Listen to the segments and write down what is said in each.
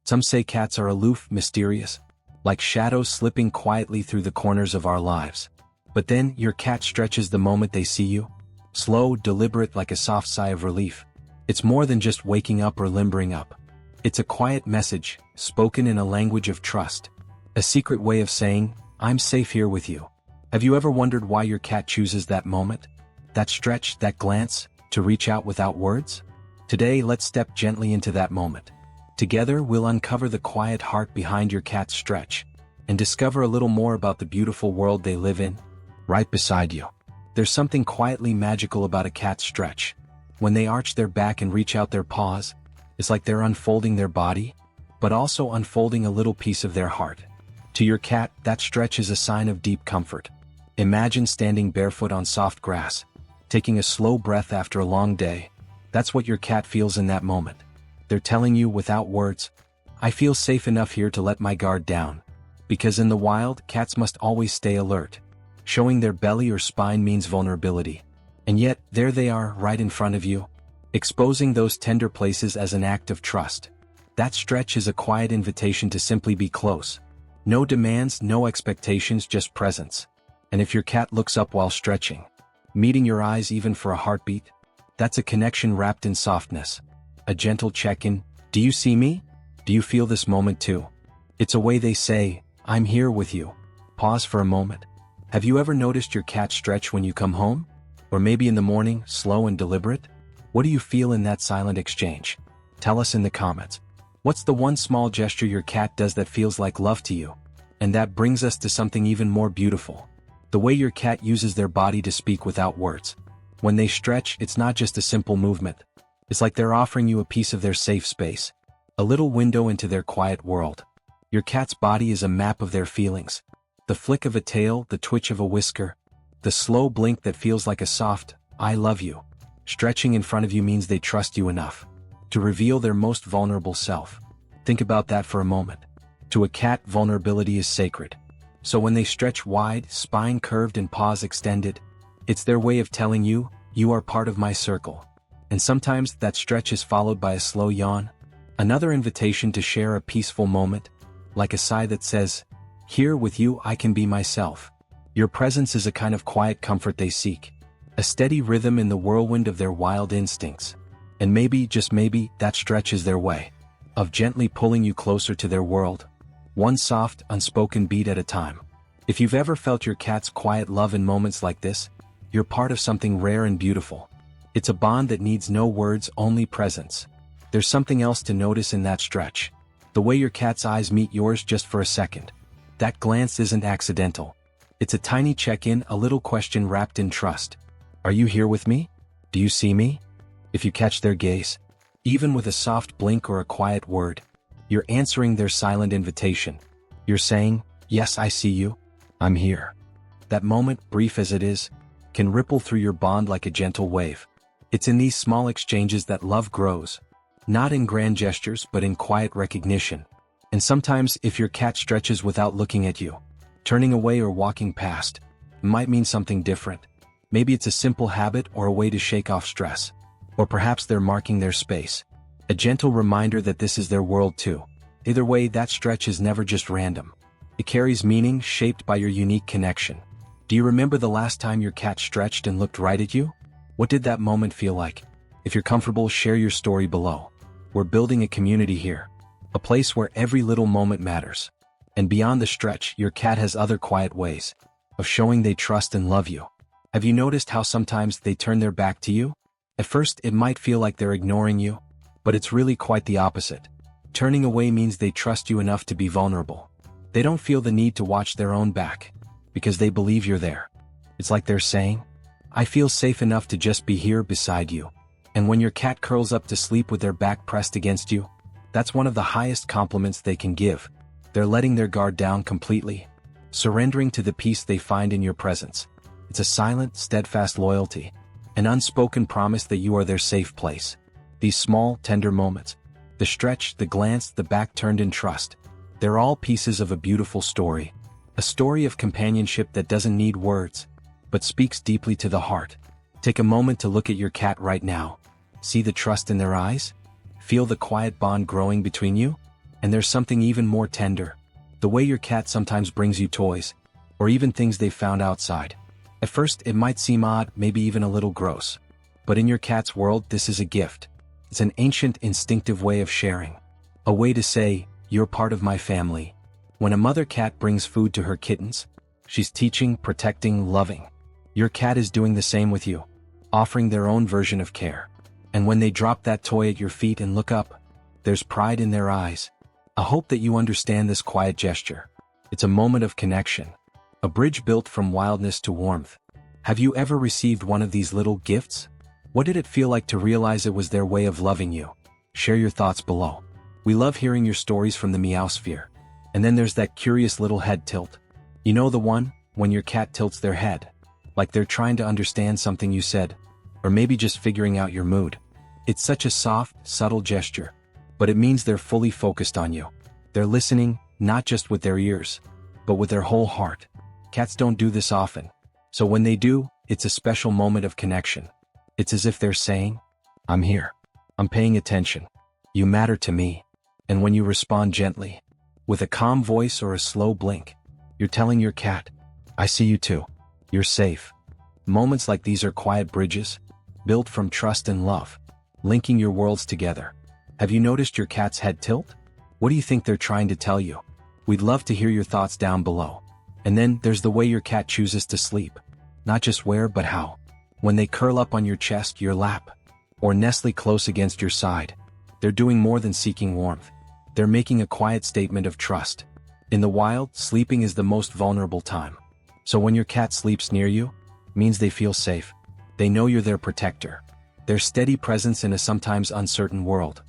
Some say cats are aloof, mysterious, like shadows slipping quietly through the corners of our lives. But then, your cat stretches the moment they see you. Slow, deliberate, like a soft sigh of relief. It's more than just waking up or limbering up. It's a quiet message, spoken in a language of trust. A secret way of saying, I'm safe here with you. Have you ever wondered why your cat chooses that moment? That stretch, that glance, to reach out without words? Today, let's step gently into that moment. Together, we'll uncover the quiet heart behind your cat's stretch, and discover a little more about the beautiful world they live in, right beside you. There's something quietly magical about a cat's stretch. When they arch their back and reach out their paws, it's like they're unfolding their body, but also unfolding a little piece of their heart. To your cat, that stretch is a sign of deep comfort. Imagine standing barefoot on soft grass, taking a slow breath after a long day. That's what your cat feels in that moment. They're telling you without words, I feel safe enough here to let my guard down. Because in the wild, cats must always stay alert. Showing their belly or spine means vulnerability. And yet, there they are, right in front of you, exposing those tender places as an act of trust. That stretch is a quiet invitation to simply be close. No demands, no expectations, just presence. And if your cat looks up while stretching, meeting your eyes even for a heartbeat, that's a connection wrapped in softness. A gentle check-in, do you see me? Do you feel this moment too? It's a way they say, I'm here with you. Pause for a moment. Have you ever noticed your cat stretch when you come home? Or maybe in the morning, slow and deliberate? What do you feel in that silent exchange? Tell us in the comments. What's the one small gesture your cat does that feels like love to you? And that brings us to something even more beautiful. The way your cat uses their body to speak without words. When they stretch, it's not just a simple movement. It's like they're offering you a piece of their safe space. A little window into their quiet world. Your cat's body is a map of their feelings. The flick of a tail, the twitch of a whisker, the slow blink that feels like a soft, I love you. Stretching in front of you means they trust you enough to reveal their most vulnerable self. Think about that for a moment. To a cat, vulnerability is sacred. So when they stretch wide, spine curved and paws extended, it's their way of telling you, you are part of my circle. And sometimes that stretch is followed by a slow yawn, another invitation to share a peaceful moment, like a sigh that says, here with you I can be myself. Your presence is a kind of quiet comfort they seek, a steady rhythm in the whirlwind of their wild instincts. And maybe, just maybe, that stretch is their way of gently pulling you closer to their world, one soft, unspoken beat at a time. If you've ever felt your cat's quiet love in moments like this, you're part of something rare and beautiful. It's a bond that needs no words, only presence. There's something else to notice in that stretch. The way your cat's eyes meet yours just for a second. That glance isn't accidental. It's a tiny check-in, a little question wrapped in trust. Are you here with me? Do you see me? If you catch their gaze, even with a soft blink or a quiet word, you're answering their silent invitation. You're saying, yes, I see you. I'm here. That moment, brief as it is, can ripple through your bond like a gentle wave. It's in these small exchanges that love grows. Not in grand gestures, but in quiet recognition. And sometimes, if your cat stretches without looking at you, turning away or walking past, it might mean something different. Maybe it's a simple habit or a way to shake off stress. Or perhaps they're marking their space. A gentle reminder that this is their world too. Either way, that stretch is never just random. It carries meaning shaped by your unique connection. Do you remember the last time your cat stretched and looked right at you? What did that moment feel like? If you're comfortable, share your story below. We're building a community here. A place where every little moment matters. And beyond the stretch, your cat has other quiet ways of showing they trust and love you. Have you noticed how sometimes they turn their back to you? At first, it might feel like they're ignoring you, but it's really quite the opposite. Turning away means they trust you enough to be vulnerable. They don't feel the need to watch their own back, because they believe you're there. It's like they're saying, I feel safe enough to just be here beside you. And when your cat curls up to sleep with their back pressed against you, that's one of the highest compliments they can give. They're letting their guard down completely, surrendering to the peace they find in your presence. It's a silent, steadfast loyalty, an unspoken promise that you are their safe place. These small, tender moments, the stretch, the glance, the back turned in trust, they're all pieces of a beautiful story. A story of companionship that doesn't need words, but speaks deeply to the heart. Take a moment to look at your cat right now. See the trust in their eyes? Feel the quiet bond growing between you? And there's something even more tender. The way your cat sometimes brings you toys, or even things they found outside. At first, it might seem odd, maybe even a little gross. But in your cat's world, this is a gift. It's an ancient, instinctive way of sharing. A way to say, you're part of my family. When a mother cat brings food to her kittens, she's teaching, protecting, loving. Your cat is doing the same with you, offering their own version of care. And when they drop that toy at your feet and look up, there's pride in their eyes. I hope that you understand this quiet gesture. It's a moment of connection. A bridge built from wildness to warmth. Have you ever received one of these little gifts? What did it feel like to realize it was their way of loving you? Share your thoughts below. We love hearing your stories from the meowsphere. And then there's that curious little head tilt. You know the one, when your cat tilts their head, like they're trying to understand something you said, or maybe just figuring out your mood. It's such a soft, subtle gesture, but it means they're fully focused on you. They're listening, not just with their ears, but with their whole heart. Cats don't do this often, so when they do, it's a special moment of connection. It's as if they're saying, I'm here. I'm paying attention. You matter to me. And when you respond gently, with a calm voice or a slow blink, you're telling your cat, I see you too. You're safe. Moments like these are quiet bridges, built from trust and love, linking your worlds together. Have you noticed your cat's head tilt? What do you think they're trying to tell you? We'd love to hear your thoughts down below. And then there's the way your cat chooses to sleep. Not just where, but how. When they curl up on your chest, your lap, or nestle close against your side, they're doing more than seeking warmth. They're making a quiet statement of trust. In the wild, sleeping is the most vulnerable time. So when your cat sleeps near you, means they feel safe. They know you're their protector. Their steady presence in a sometimes uncertain world.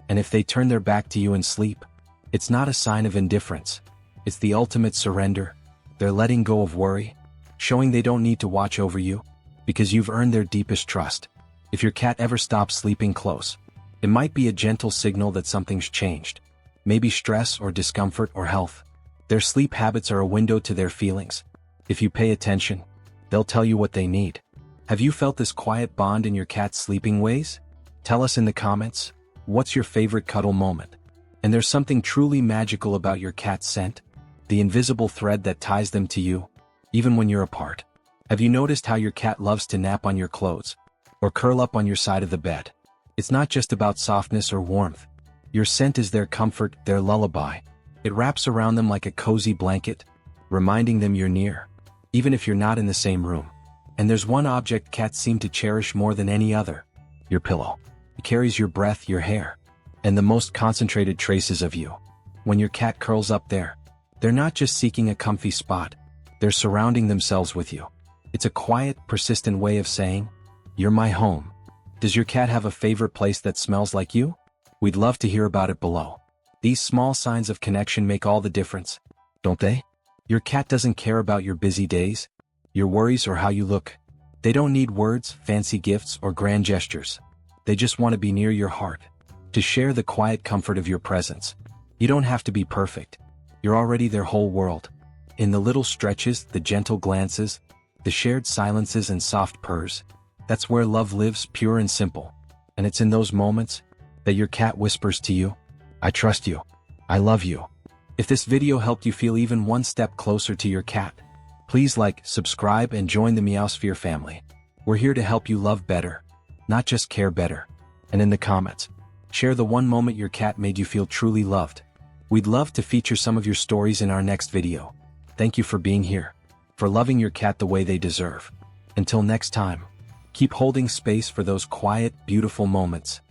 And if they turn their back to you and sleep, it's not a sign of indifference. It's the ultimate surrender. They're letting go of worry, showing they don't need to watch over you, because you've earned their deepest trust. If your cat ever stops sleeping close, it might be a gentle signal that something's changed. Maybe stress or discomfort or health. Their sleep habits are a window to their feelings. If you pay attention, they'll tell you what they need. Have you felt this quiet bond in your cat's sleeping ways? Tell us in the comments, what's your favorite cuddle moment? And there's something truly magical about your cat's scent, the invisible thread that ties them to you, even when you're apart. Have you noticed how your cat loves to nap on your clothes, or curl up on your side of the bed? It's not just about softness or warmth. Your scent is their comfort, their lullaby. It wraps around them like a cozy blanket, reminding them you're near, even if you're not in the same room. And there's one object cats seem to cherish more than any other: your pillow. It carries your breath, your hair, and the most concentrated traces of you. When your cat curls up there, they're not just seeking a comfy spot, they're surrounding themselves with you. It's a quiet, persistent way of saying, you're my home. Does your cat have a favorite place that smells like you? We'd love to hear about it below. These small signs of connection make all the difference, don't they? Your cat doesn't care about your busy days, your worries, or how you look. They don't need words, fancy gifts, or grand gestures. They just want to be near your heart, to share the quiet comfort of your presence. You don't have to be perfect. You're already their whole world. In the little stretches, the gentle glances, the shared silences and soft purrs, that's where love lives, pure and simple. And it's in those moments that your cat whispers to you, I trust you. I love you. If this video helped you feel even one step closer to your cat, please like, subscribe, and join the Meowsphere family. We're here to help you love better, not just care better. And in the comments, share the one moment your cat made you feel truly loved. We'd love to feature some of your stories in our next video. Thank you for being here, for loving your cat the way they deserve. Until next time, keep holding space for those quiet, beautiful moments.